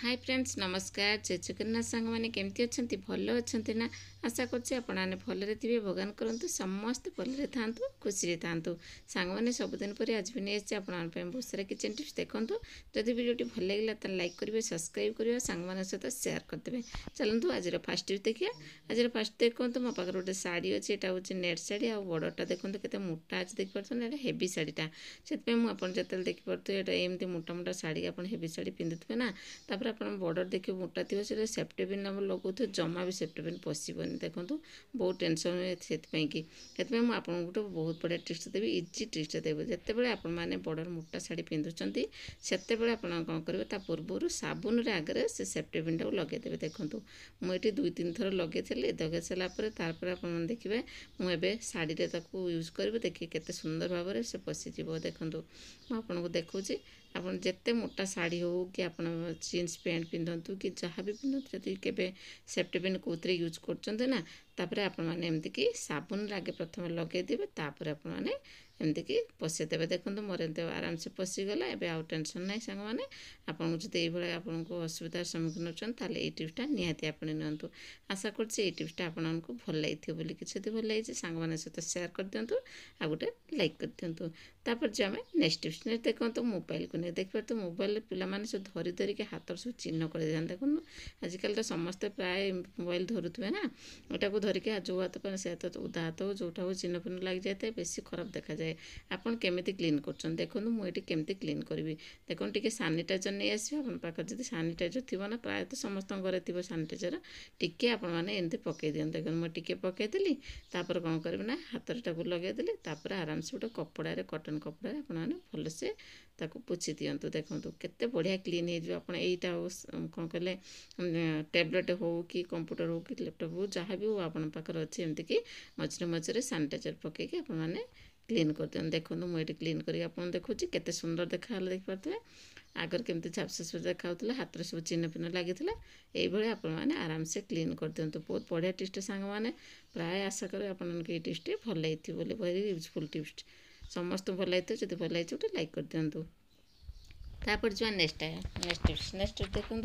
Hi friends नमस्कार जय जगन्नाथ सांग मैंने केमती अच्छा भल अच्छा ना आशा करने भलरे थे भगवान करंतु समस्ते भलरे था खुशी था सांग मैंने सबुदिन पर आज भी नहीं आसे बहुत सारा किचन टिप्स देखूँ जदि वीडियो भल लगे तो लाइक करेंगे सब्सक्राइब करेंगे सांग मान सहित सेयार करदे। चलतु आज फास्ट टिप्स देखिए। आज फास्ट देखो मो पाखे गोटे शाढ़ी अच्छी यहाँ हूँ नेट शाढ़ी आ बड़टा देखो के मोटा अच्छे देखिए हेवी शाढ़ीटा से जो देखिए एमती मोटा मोटा शाढ़ी आप हेवी शाढ़ी पिंधुवे ना तापर आप बॉर्डर देखिए मोटा थी से सेफ्टी पिन आम लगो जमा भी सेफ्टी पिन पशबनी देखूँ बहुत टेंशन हुए से मुझे आपको गोटे बहुत बढ़िया टिप्स देवी इजी टिप्स देवी जितेबाला आपने बॉर्डर मोटा शाढ़ी पिंधुंट से कौन करेंगे ता पूर्व साबुन आगे से सेफ्टी पिन टाक लगेदेवे देखूँ मुझे 2-3 थर लगे लगे सारापर आप देखिए मुझे शाढ़ी यूज करी देखिए केते सुंदर भाव में से पशिज देखूँ मुझे देखूँ आप जिते मोटा शाढ़ी हो कि आप जीन्स पैंट पिंधतु कि जहाँ भी पिंधतु जब के सेफ्टी पिन कौन यूज करना तापर आपमती साबुन आगे प्रथम लगेदेवे तापर आपमती पशेदेवे देखो मोर एमती आराम से पशिगला एवं आउ टेंशन ना सांग मैंने आपको जब ये आपको असुविधार सम्मुखीन होता ये टिप्सटा निहाती आप नियंतु। आशा कर टिप्सटा आपको भल लगी किसी भल लगी सांग मैंने सहित सेयार कर दिंतु आ गोटे लाइक कर दिंतु। तापर जो आम नेक्स्ट टिप्स ने देखो मोबाइल को नहीं देखिए तो मोबाइल पे सब धरी धरिक हाथ सब चिन्ह कर दिखाते देखो आजिकल तो समस्ते प्राय मोबाइल धरुवे ना यहाँ को धरिक जो हाथ पर से हाथ उदा हाथ हो जोटा हो चिन्ह फिन्ह लग जाए बेसी खराब देखा जाए आपन केमिति क्लीन कर देखो मुझे केमती क्लीन करी देखो टी सानिटाइजर नहीं आसो आप पाखे जब सानिटाइजर थी ना प्रायतः समस्त घर थी सानिटाइजर टी आपमती पकई दिखाते देखो मुझे टी पकईदेली तापर कौन करेंगे ना हाथ लगेदेली तापर आराम से गोटे कपड़े कटन कपड़ा आपने भलसे ताको पोछि दिंतु देखो केते बढ़िया क्लीन हो यहीटा कौन कहले टैबलेट हो कि कंप्यूटर हो कि लैपटॉप हो जहाँ भी हो आपन पाखे अच्छे एमती कि मझे मझे सानिटाइजर पकईकि आपने क्लीन कर दिखाते देखो मुझे क्लीन कर देखुँ केते सुंदर देखा देखिपे आगर केमती झापसा देखा हाथ में सब चिन्ह फिन्ह लगी ये आपने आराम से क्लीन कर दिंतु बहुत बढ़िया टिप्स सांग मैंने प्राय आशा करें आपको टिप्स भल लगी वेरी यूजफुल टिप्स समस्त भल लगी जब भल लगी गोटे लाइक कर दिंतु। तापर जो नेक्स्ट टिप्स देखूँ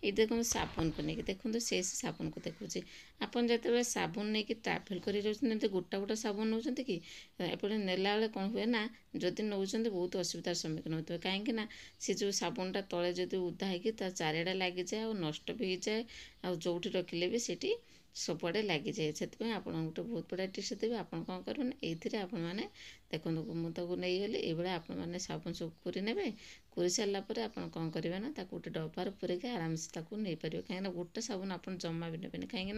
ये देखो साबुन को लेकिन देखो से साबुन को देखुचे आपन जो साबुन नहीं कि ट्राभेल कर गोटा गोटा साबुन नौ कि एपटे नेला बेले कौन हुए ना जदि नौ बहुत असुविधार सम्मुखीन होते हैं कहीं सी जो साबुनटा तले जो उदा हो चारिड़ा लगी जाए और नष्ट भी हो जाए आ जो रखिले भी सीटी सबुआड़े लगी जाए से आप गोटे बहुत बढ़िया टिप्स देवी आप कौन करेंगे ये आपने देखो मुझे नहीं गली ये आपने साबुन सब पूरी ने कोरी सारापर आप कौन करेंगे ना गोटे डबार पूरेक आराम से नहीं पारे कहीं गोटे साबुन आप जमा भी नेबे कहीं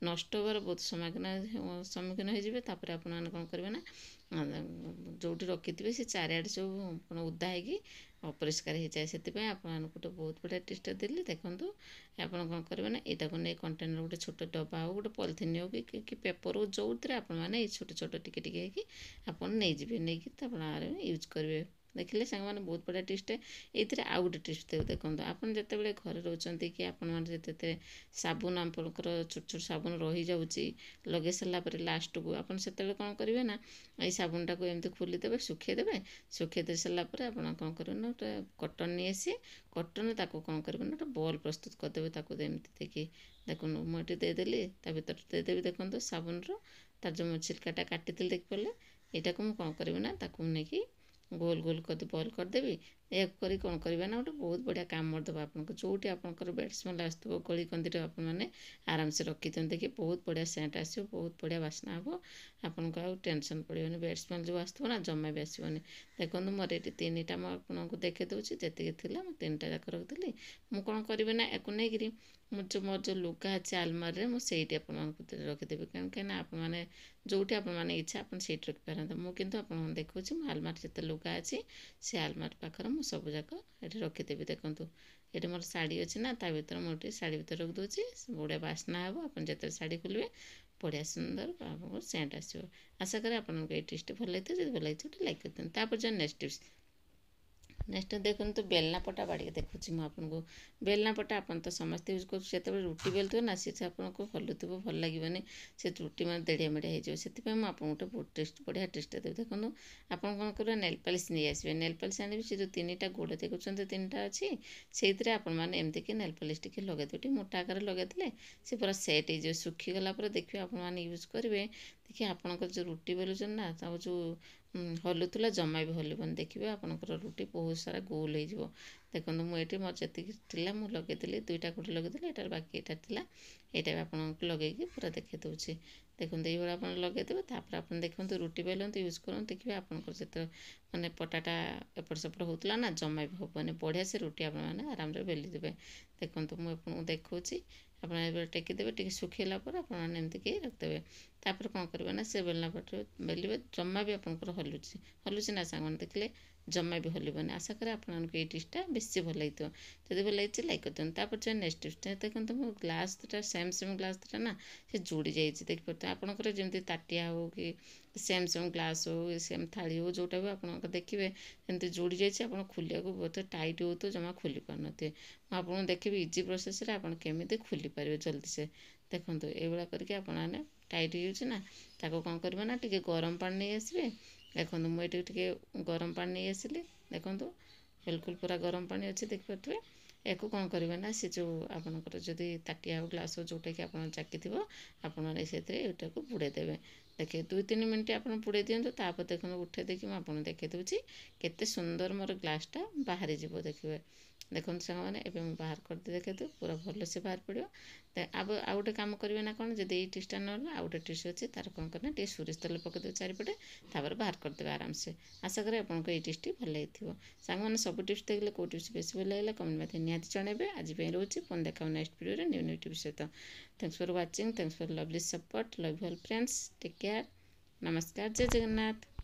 नष्ट होबार बहुत सम्मुखीन होपर आप कौन करेंगे ना जो रखी से चारिआडे सब उदा हो अपरिष्कार हो जाए से गोटे बहुत बढ़िया टिप्स देली देखूँ आप कौन करेंगे ना यहाँ को नहीं कंटेनर गोटे छोट डब्बा हो गोटे पॉलिथिन हो कि पेपर हो जो आपने छोट छोट टिके आप नहीं यूज करेंगे देखिले सांग मैंने बहुत बढ़िया टिप्स ये आउ गोटे टिप्स देव देखो आप जिते घर रोचंत कि आपते साबुन आपंकर छोट छोट साबुन रही जाऊँगी लगे सारापर लास्ट को आप कौन करेंगे ना ये साबुनटा को एमती खोलीदेवे सुखेदेवे सुखे सारापर आप कौन करेंगे ना गोटे कटन नहीं आसी कटन ताको कौन करेंगे ना गोटे बॉल प्रस्तुत करदेवे एमती देखिए देखो मुझे देदेली भर देदेवी देखो साबुन तार जो छिलकाटा काटी देखिए यहाँ को कौन करेंगे ना नहीं गोल गोल कर बॉल करदेवी या कौन करेंगे ना गोटे बहुत बढ़िया काम करदेव आपको जोटी आपंकर बेड स्मेल आसो गली कंदी आपने आराम से रखी दिखाते देखिए बहुत बढ़िया सेंट आसो बहुत बढ़िया बास्ना हम आपको आ टेंशन पड़ोनी बेड स्मेल जो आसो ना जमा भी आसोनी देखो मोर ये 3टा आपको देखे दूसरी जी थी मुझे 3टा जाक रखी मुझे कौन करेंगे ना या नहीं मुझे मोर जो लुगा अच्छे आलमारे मुझे रखीदेवी कहीं आपने जोटी आपने इच्छा आप रखिपार मुझे आप देखा आलमार जिते लुगा अच्छी से आलमार पाखर मुझे सब जाक ये रखीदेवी देखूँ ये मोर शाढ़ी अच्छी ना ता भर मुझे शाढ़ी भर रख दूसरी बढ़िया बास्ना हे आप जो शाढ़ी खोलेंगे बढ़िया सुंदर आपको सेंट आसो आशा करें आपको ये टिप्स भल लगी जब भल लगी लाइक कर दिखाते जो नेक्स्ट टिप्स नेक्स्ट देखो तो बेलना पटा बाड़ी देखुची मुझे आपको बेलना पटा आप तो समस्त यूज कर रुटी बेलुवे ना सी आपको हलुव भल लगे से रुटी मैं देड़िया मेड़िया हो आपको गोटे बहुत टेस्ट बढ़िया टेस्ट देवी देखो आप कौन करेंगे नेल पॉलिश नहीं आसवे नेल पॉलिश आने से जो 3टा गोड़ देखुं 3टा अच्छी से आपने एमती नैल पॉलिश टी लगे मोटा आकार लगे से पूरा सेट हो सुखीगला देखिए आपने यूज करेंगे देखिए आपंकर जो रुटी बेलुन ना जो हलुला जमा भी हलबन देखिए आपंकर रुटी बहुत सारा गोल हो देखो मुझे मोर जी मुझे लगे 2टा गोटे लगे यहाँ बाकी यहाँ यहाँ भी आपको लगे पूरा देखे दूसरी देखो ये आप लगेदेवे तापर आप देखते रुटी बेलते यूज करूँ देखिए आपंकर जो मैंने पटाटा एपट सेपट होता ना जमा भी हेनी बढ़िया से रुटी आपने आराम से बेली देवे देखो मुझे देखा आप टेकीदेवे टे सुखीला आपमती रखिदेवे तापर कौन करेंगे ना से बेलना पटे बेलिए जमा भी आपंकर हलुची ना सांग देखले जमा भी हलबनी आशा करें आपको ये डिशटा बेसी भल लगे जब भल लगे लाइक कर दिखाँ जो नेक्स्ट डिशटा देखो मो ग्लास दुटा सेम ग्लास दुटा ना से जोड़ी जाइए देखिए आपंकर जमी ताटिया हो कि सेम ग्लास हो सेम थाली हो जोटा भी आप देखिए जमी जोड़ी जाइए आप खोलिया बहुत टाइट हो तो जमा खोली पार थे मुझे देखिए इजी प्रोसेस केमी खोली पारे जल्दी से देखो ये करके आपने टाइट होना ताको कौन करेंगे ना टी गरम पानी नहीं आसवे देखो मुझे टे गरम पानी नहीं आसिली देखो बिल्कुल पूरा गरम पानी अच्छे देखिए या कौन करेंगे ना से जो आपंकर जदि ताटिया हो ग्लास हो जोटा कि आप चाकी थी आपने से बुड़े देवे देखिए 2-3 मिनट आप बुड़े दिंतु तापर देखो उठे देखिए मुझे देखे दूसरी केते सुंदर मोर ग्लासटा बाहरी जीव देखिए देखो सामने एवं बाहर कर देखे तो पूरा भल से बाहर पड़ो अब आउ गोटे कम करेंगे ना कौन जब ये टीस्टा ना आउ गोटे टीस अच्छे तार कौन करना टे सोरिष तेल पकईदे चारिपटे तापर बाहर करदे आराम से आशा करें आपको ये टिप्स भल लगी सांग मैंने सब टिप्स देखिए कौ टिप्स बेस भल लगे कमेंट मध्य निहाती जनइबे आज रोचे पुणी देखा नेक्स्ट वीडियो न्यू टिप्स सहित thanks for watching thanks for lovely support love you all friends take care नमस्कार जय जगन्नाथ।